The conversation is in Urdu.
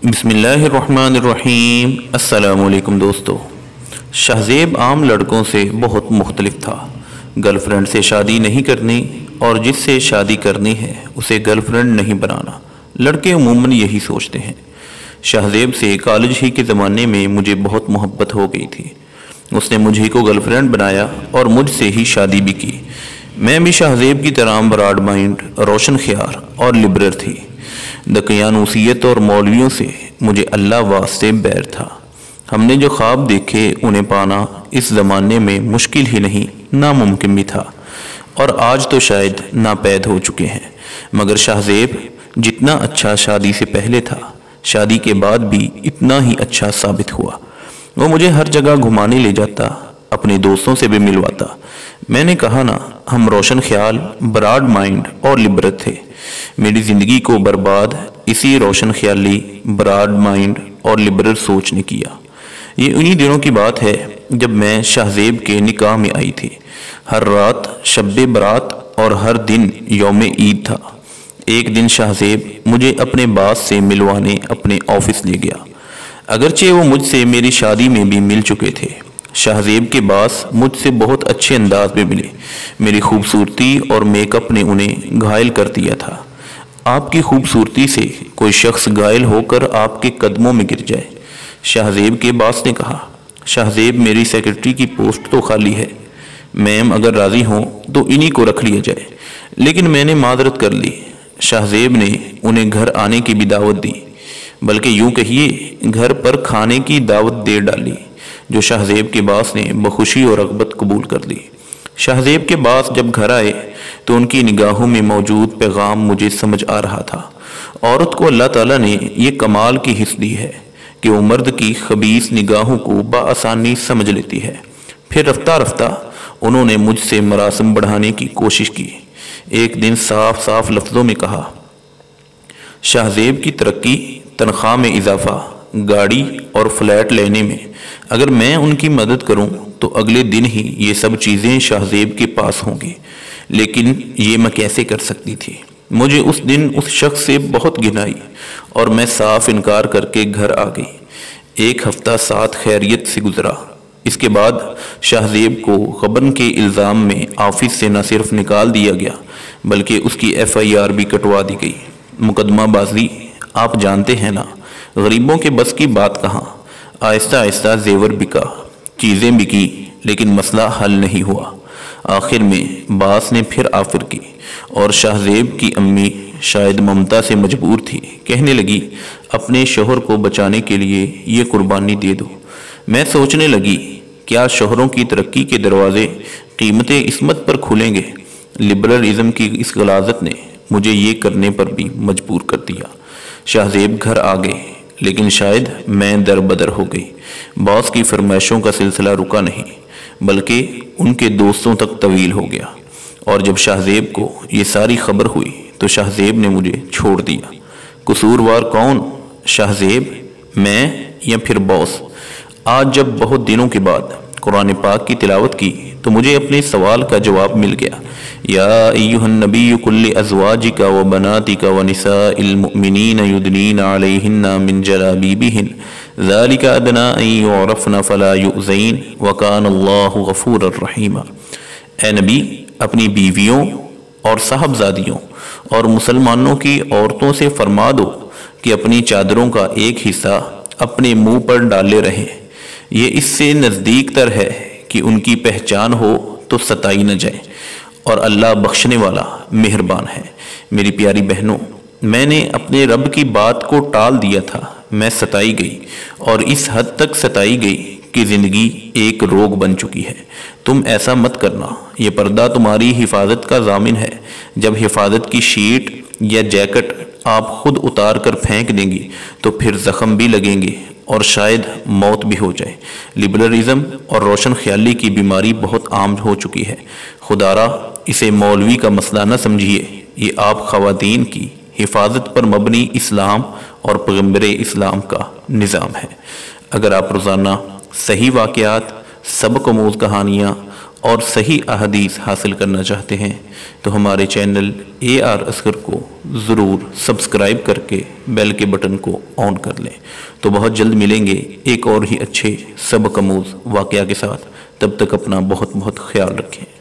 بسم اللہ الرحمن الرحیم۔ السلام علیکم دوستو۔ شہزیب عام لڑکوں سے بہت مختلف تھا۔ گرل فرینڈ سے شادی نہیں کرنی اور جس سے شادی کرنی ہے اسے گرل فرینڈ نہیں بنانا، لڑکے عموماً یہی سوچتے ہیں۔ شہزیب سے کالج ہی کے زمانے میں مجھے بہت محبت ہو گئی تھی۔ اس نے مجھے کو گرل فرینڈ بنایا اور مجھ سے ہی شادی بھی کی۔ میں بھی شہزیب کی طرح براڈ مائنڈ، روشن خیال اور لبرل تھی۔ دقیانوسیت اور مولویوں سے مجھے اللہ واسطے بیر تھا۔ ہم نے جو خواب دیکھے انہیں پانا اس زمانے میں مشکل ہی نہیں، ناممکن بھی تھا، اور آج تو شاید ناپید ہو چکے ہیں۔ مگر شہزیب جتنا اچھا شادی سے پہلے تھا، شادی کے بعد بھی اتنا ہی اچھا ثابت ہوا۔ وہ مجھے ہر جگہ گھمانے لے جاتا، اپنے دوستوں سے بھی ملواتا۔ میں نے کہا نا، ہم روشن خیال، براڈ مائنڈ اور لبرل تھے۔ میری زندگی کو برباد اسی روشن خیالی، براڈ مائنڈ اور لبرل سوچ نے کیا۔ یہ انہی دنوں کی بات ہے جب میں شہزیب کے نکاح میں آئی تھی۔ ہر رات شب برات اور ہر دن یوم عید تھا۔ ایک دن شہزیب مجھے اپنے باس سے ملوانے اپنے آفس لے گیا، اگرچہ وہ مجھ سے میری شادی میں بھی مل چکے تھے۔ شہزیب کے باس مجھ سے بہت اچھے انداز میں ملے۔ میری خوبصورتی اور میک اپ نے انہیں گھائل کر دیا تھا۔ آپ کی خوبصورتی سے کوئی شخص گھائل ہو کر آپ کے قدموں میں گر جائے، شہزیب کے باس نے کہا۔ شہزیب، میری سیکرٹری کی پوسٹ تو خالی ہے، میم اگر راضی ہوں تو انہی کو رکھ لیا جائے۔ لیکن میں نے معذرت کر لی۔ شہزیب نے انہیں گھر آنے کی بھی دعوت دی، بلکہ یوں کہیے گھر پر کھانے کی دعوت دے ڈالی، جو شہزیب کے باس نے بخوشی اور رغبت قبول کر لی۔ شہزیب کے باس جب گھر آئے تو ان کی نگاہوں میں موجود پیغام مجھے سمجھ آ رہا تھا۔ عورت کو اللہ تعالیٰ نے یہ کمال کی حص دی ہے کہ وہ مرد کی خبیث نگاہوں کو بآسانی سمجھ لیتی ہے۔ پھر رفتہ رفتہ انہوں نے مجھ سے مراسم بڑھانے کی کوشش کی۔ ایک دن صاف صاف لفظوں میں کہا، شہزیب کی ترقی، تنخواہ میں اضافہ، گاڑی اور فلیٹ لینے میں اگر میں ان کی مدد کروں تو اگلے دن ہی یہ سب چیزیں شہزیب کے پاس ہوں گی۔ لیکن یہ میں کیسے کر سکتی تھی؟ مجھے اس دن اس شخص سے بہت گھن آئی اور میں صاف انکار کر کے گھر آ گئی۔ ایک ہفتہ ساتھ خیریت سے گزرا۔ اس کے بعد شہزیب کو غبن کے الزام میں آفس سے نہ صرف نکال دیا گیا بلکہ اس کی FIR بھی کٹوا دی گئی۔ مقدمہ بازی آپ جانتے ہیں نا، غریبوں کے بس کی بات کہاں۔ آہستہ آہستہ زیور بکا، چیزیں بکی، لیکن مسئلہ حل نہیں ہوا۔ آخر میں باس نے پھر آفر کی اور شہزیب کی امی شاید ممتا سے مجبور تھی، کہنے لگی اپنے شوہر کو بچانے کے لیے یہ قربانی دے دو۔ میں سوچنے لگی، کیا شوہروں کی ترقی کے دروازے قیمت عصمت پر کھلیں گے؟ لبرلزم کی اس غلاظت نے مجھے یہ کرنے پر بھی مجبور کر دیا۔ شہزیب گھر آ گئے، لیکن شاید میں در بدر ہو گئی۔ باس کی فرمائشوں کا سلسلہ رکا نہیں بلکہ ان کے دوستوں تک طویل ہو گیا، اور جب شہزیب کو یہ ساری خبر ہوئی تو شہزیب نے مجھے چھوڑ دیا۔ قصوروار کون؟ شہزیب، میں یا پھر باس؟ آج جب بہت دنوں کے بعد قرآن پاک کی تلاوت کی تو مجھے اپنے سوال کا جواب مل گیا۔ یا ایھا النبی قل لازواجک وبناتک ونساء المؤمنین یدنین علیہن من جلابیبہن ذلک ادنی ان یعرفن فلا یؤذین وکان اللہ غفورا رحیما۔ اے نبی، اپنی بیویوں اور صاحبزادیوں اور مسلمانوں کی عورتوں سے فرما دو کہ اپنی چادروں کا ایک حصہ اپنے منہ پر ڈالے رہیں، یہ اس سے نزدیک تر ہے کہ ان کی پہچان ہو تو ستائی نہ جائے، اور اللہ بخشنے والا مہربان ہے۔ میری پیاری بہنوں، میں نے اپنے رب کی بات کو ٹال دیا تھا۔ میں ستائی گئی، اور اس حد تک ستائی گئی کہ زندگی ایک روگ بن چکی ہے۔ تم ایسا مت کرنا، یہ پردہ تمہاری حفاظت کا ضامن ہے۔ جب حفاظت کی شیٹ یا جیکٹ آپ خود اتار کر پھینک دیں گی تو پھر زخم بھی لگیں گے اور شاید موت بھی ہو جائے۔ لبرلزم اور روشن خیالی کی بیماری بہت عام ہو چکی ہے۔ خدارا اسے مولوی کا مسئلہ نہ سمجھیے، یہ آپ خواتین کی حفاظت پر مبنی اسلام اور پیغمبر اسلام کا نظام ہے۔ اگر آپ روزانہ صحیح واقعات، سبق آموز کہانیاں اور صحیح احادیث حاصل کرنا چاہتے ہیں تو ہمارے چینل AR اصغر کو ضرور سبسکرائب کر کے بیل کے بٹن کو آن کر لیں۔ تو بہت جلد ملیں گے ایک اور ہی اچھے سبق آموز واقعہ کے ساتھ، تب تک اپنا بہت بہت خیال رکھیں۔